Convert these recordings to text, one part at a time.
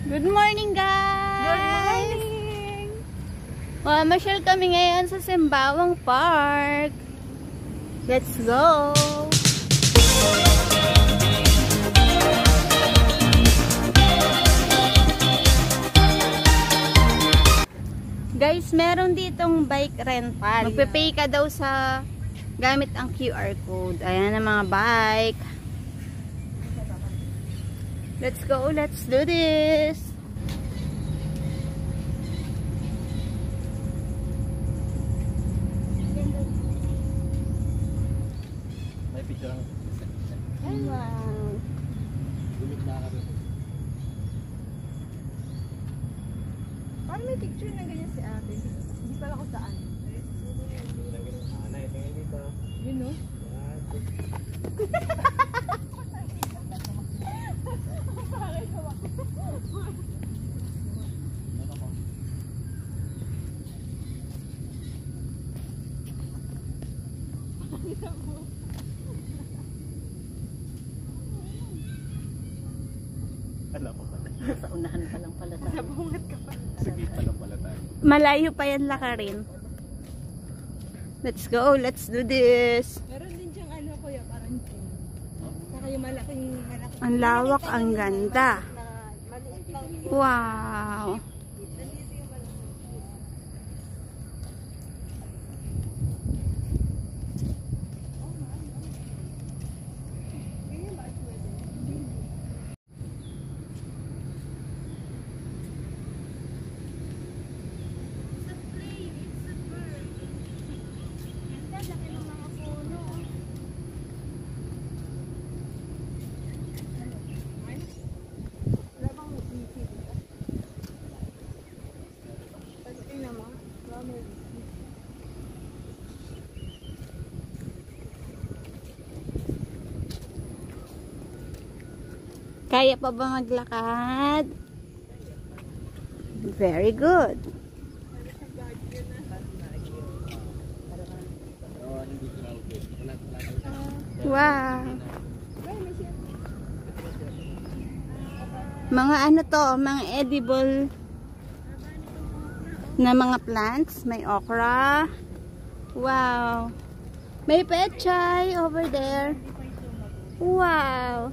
Good morning, guys! Good morning! Masyal kami ngayon sa Sembawang Park. Let's go! Guys, meron ditong bike rental. Magpe-pay ka daw sa gamit ang QR code. Ayan ang mga bike. Let's go, let's do this. May picture lang. Wow. Gumit na ka rin. Parang may picture na ganyan si ate. Hindi pala ko saan. Ana, ito yung dito. Yun no? Alam ko pala. Sa unahan pa lang pala tayo. Nabungat ka pa. Sige pa lang pala tayo. Malayo pa yan lakarin. Let's go, let's do this. Meron din siyang ano kuya, parang gym. Saka yung malaking. Ang lawak, ang ganda. Maliit lang. Wow. Nandito yung maliit. Kaya pa ba maglakad? Very good. Wow. Mga ano to, mga edible na mga plants. May okra. Wow. May pechay over there. Wow.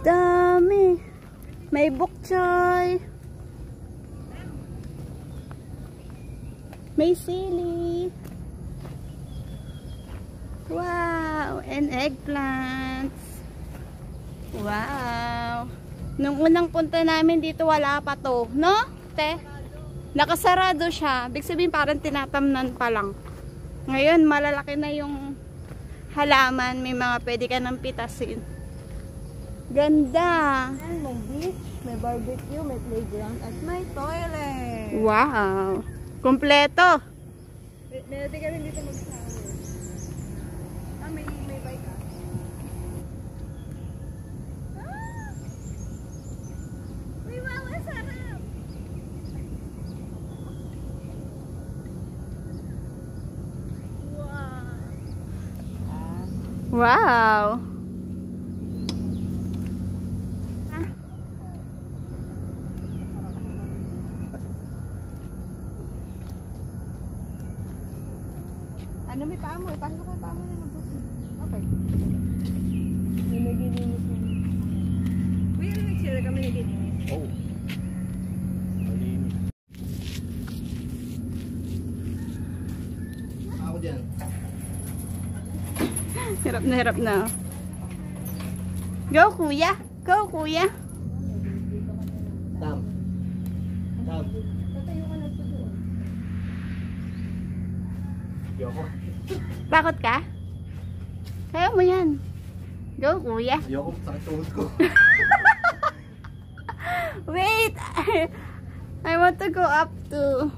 Dami. May bokchoy. May sili. Wow. And eggplants. Wow. Nung unang punta namin dito, wala pa to. No? Te? Nakasarado siya. Big sabihin parang tinatamnan pa lang. Ngayon, malalaki na yung halaman. May mga pwede ka nang pitasin. Ganda. May beach, may barbecue, may playground, at may toilet. Wow. Kompleto. Pwede ka rin dito magsama. May bike ka. Uy, wow, ang sarap. Wow. Ano may paa mo? Pasok ko paa mo na mabuti. Okay. May naglilinis na. Uy, ano nagsira kami naglilinis? Oh. Malinis. Ako dyan. Hirap na. Go, kuya. Go, kuya. Tam. Tam. Tatayo ka lang po doon. Ayoko. Takot ka? Kaya mo yan. Go, kuya. Ayoko. Sakit tuhod ko. Wait. I want to go up to.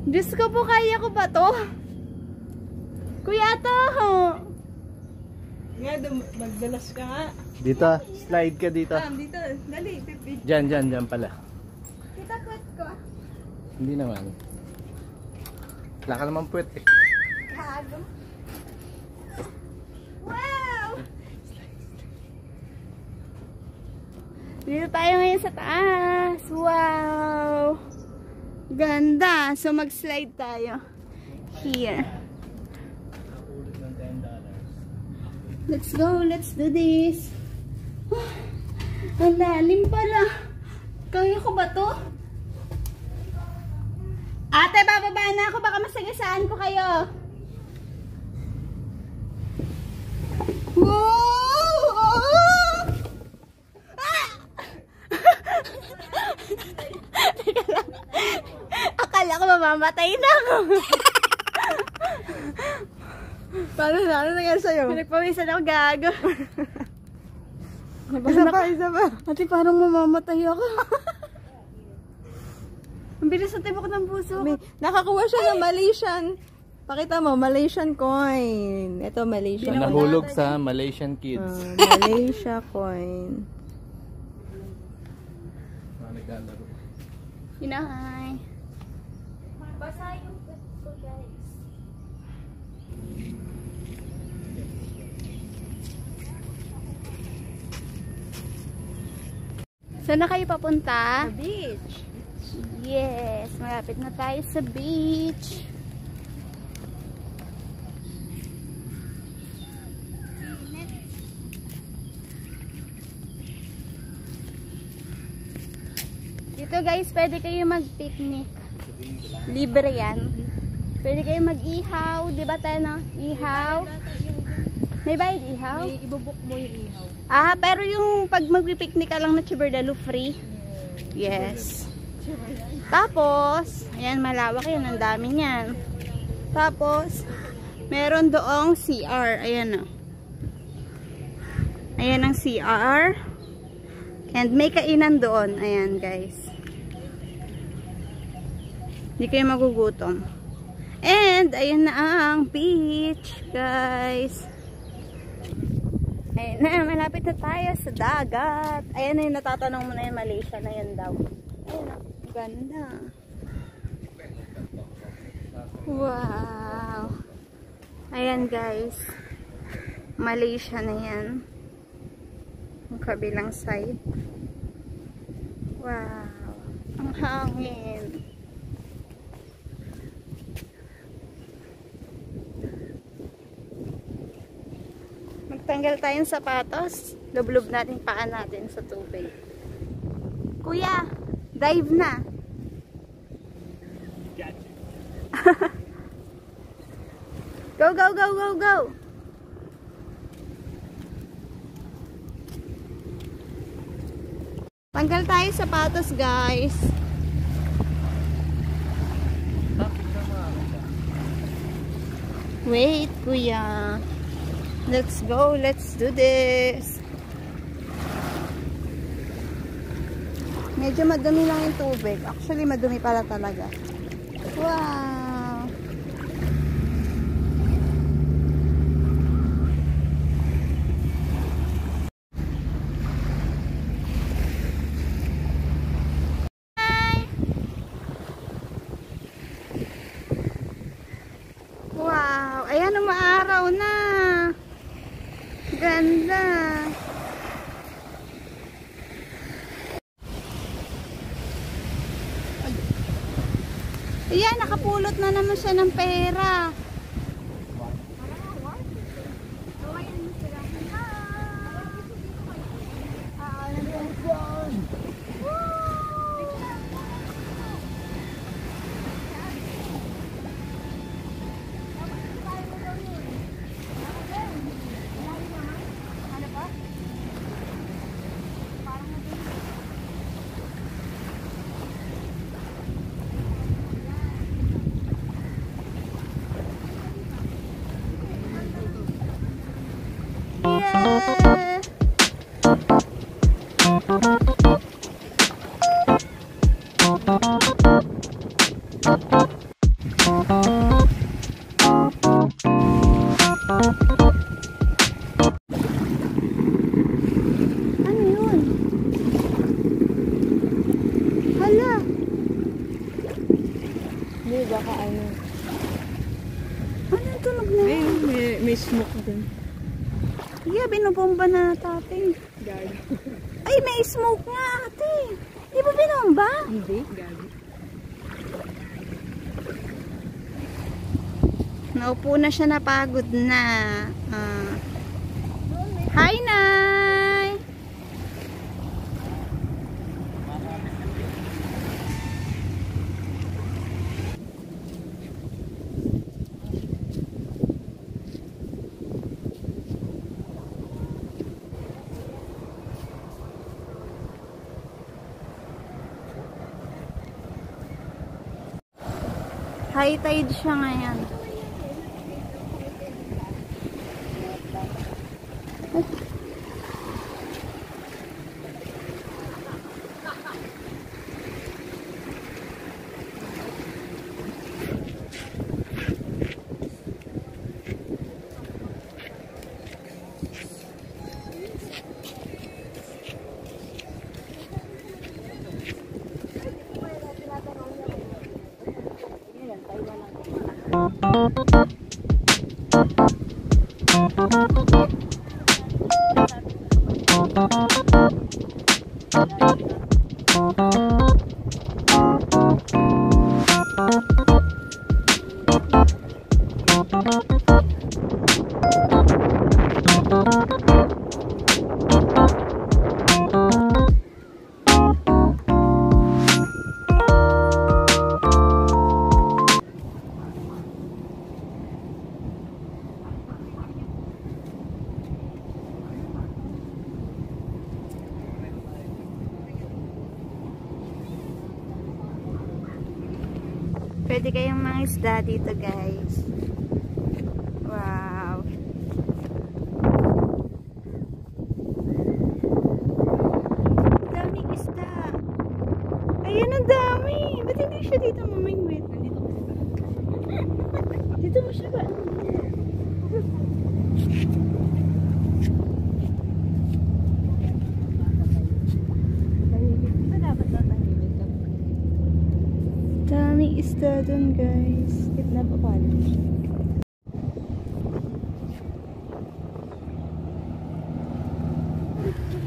Diyos ko po, kaya ko ba to? Kuya to. Nga, magdalas ka nga. Dito. Slide ka dito. Dito. Dali, pipit. Diyan pala. Kita kwet ko. Hindi naman. Wala ka naman puwet eh. Kago. Wow! Dito tayo ngayon sa taas. Wow! Ganda. So, mag-slide tayo. Here. Let's go. Let's do this. Ang lalim pala. Kaya ko ba to? Ate, bababa na ako. Baka masagasaan ko kayo. Wow! Ah! Teka lang. Akala ko mamamatay na ako. Paano na? Ano nangyari sa'yo? Pinagpawisan ako, gago. Isa pa. Ate, parang mamamatay ako. Ang bilis sa tibok ng puso. Nakakuha siya ng Malaysian. Pakita mo, Malaysian coin. Ito, Malaysian coin. Nahulog sa Malaysian kids. Malaysia coin. Naglalaro. Hinahay. Basa yung ko, guys. Saan na kayo papunta? Beach. Yes, malapit na tayo sa beach. Dito guys, pwede kayo mag-picnic. Libre yan. Pwede kayo mag-ihaw. Di ba tayo na? Ihaw. May bayad ihaw? May ibubuk mo yung ihaw. Ah, pero yung pag mag-picnic ka lang na Chiberdalo, free? Yes. Tapos, ayan, malawak yun. Ang dami niyan. Tapos, meron doong CR. Ayan o. Ayan ang CR. And may kainan doon. Ayan, guys. Hindi kayo magugutom. And, ayan na ang beach, guys. Ayan na, malapit na tayo sa dagat. Ayan na yung natatanong mo na yung Malaysia na yun daw. Ayan na, ganda. Wow. Ayan guys. Malaysia na yan. Ang kabilang side. Wow. Ang hangin. Magtanggal tayong sapatos. Lublob natin paa natin sa tubig. Kuya, dive na. Go, go, go, go, go. Tanggal tayo sapatos, guys. Wait, kuya. Let's go. Let's do this. Medyo madumi lang yung tubig. Actually, madumi pala talaga. Wow! Hi! Wow! Ayan, umaaraw na! Ganda! Ayan, nakapulot na naman siya ng pera. Ano yun? Hala! Hindi, baka ano. Ano yung tunog na? May smoke dun. Yeah, binubomba na natin. Gago. Ay, may smoke nga ate. Di ba binumba? Hindi. Gago. Naupo na siya, napagod na. Hi, Nay! High tide siya ngayon. Pwede kayong mga isda dito, guys. Wow. Daming isda. Ayun, ang dami. Ba't hindi siya dito mamingwit? Dito mo siya ba? Daming isda dun, guys. Kidnap ako ano.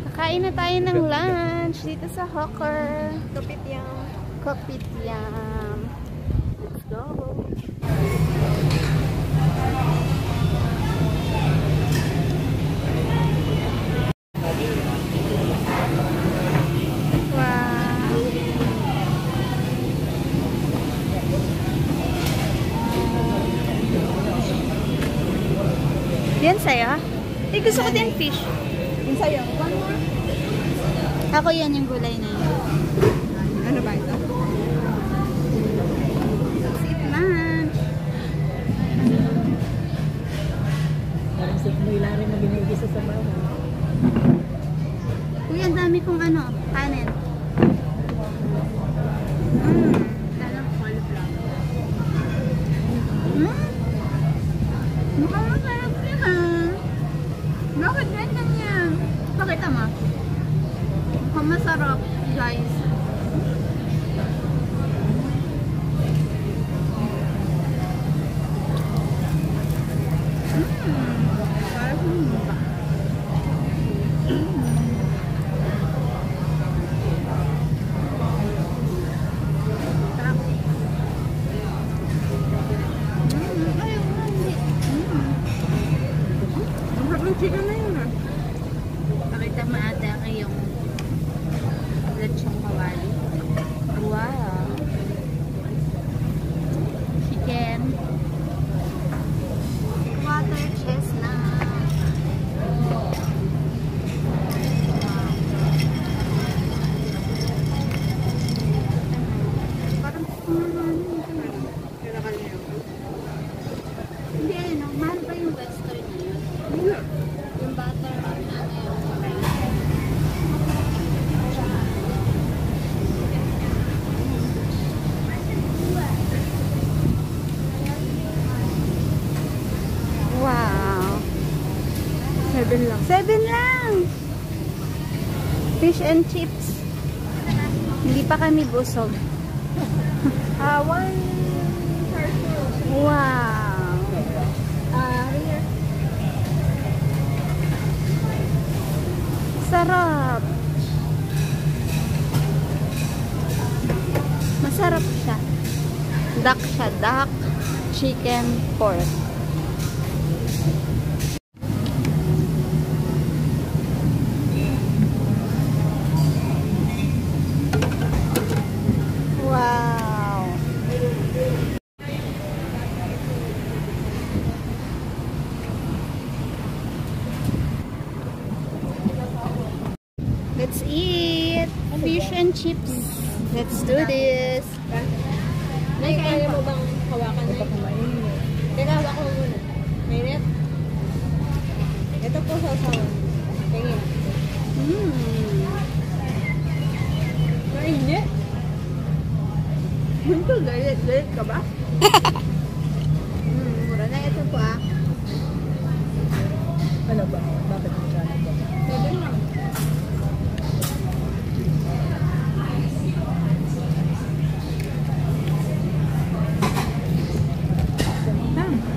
Kakain na tayo ng lunch dito sa Hawker. Kopitiam. Kopitiam. Let's go. Wow. Yan sa'yo? Eh, gusto ko din fish. Yung sa'yo. One more. Ako yan yung gulay na yun. Ano ba ito? Sit lunch. Parang sa nila rin na binigisa sa bawah. Uy, ang dami kong ano, kanin. Dalang cauliflower. Mukhang masarap yan, ha? Bakit ganyan yan? Pakita mo. Mukhang masarap, guys. Chicken na yun ah. Pakita mo ate ang iyong lechong kawali. Wow. Chicken. Water chestnut. Parang hindi ano, mahal ba yung western na yun? Yung butter ano yun? Wow. 7 lang. 7 lang. Fish and chips. Hindi pa kami busog. 1 turtle. Wow. Here. Sarap. Masarap siya. Duck siya. Duck, chicken, pork. Wow. Let's eat fish and chips. Let's do this. Nay, kaya mo bang hawakan na ito? Teka, hawak ko muna. Mainit? Ito po sa usawan. Tingin. Mainit? Bunto, galit ka ba? Mura na ito po ah. Ano ba? Bakit mo siya na ba? Pwede lang.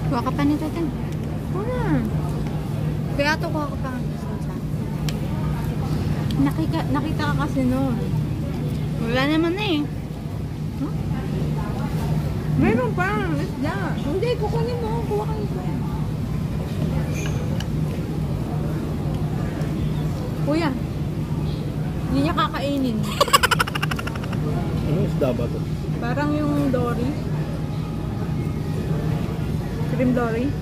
Kuha ka pa nito din. Kaya ito kuha ka pa. Nakita ka kasi noon. Wala naman na eh. Meron pa. Isda. Hindi, kukunin mo. Kuha ka nito. Kuya, hindi niya kakainin. Ano isda ba to? Parang yung dory. Shrimp dory.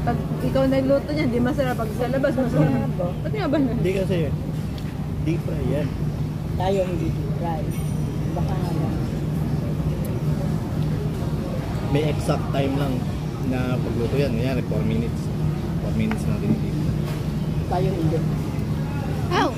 Pag ikaw nagluto niya, di masarap. Pag sa labas, masarap. Ba't nga ba na? Hindi kasi deep fry yan. Tayo hindi deep fry. Baka nga. May exact time lang na pagluto yan. Yan, 4 minutes. 4 minutes na din deep. Tayo hindi. Oh!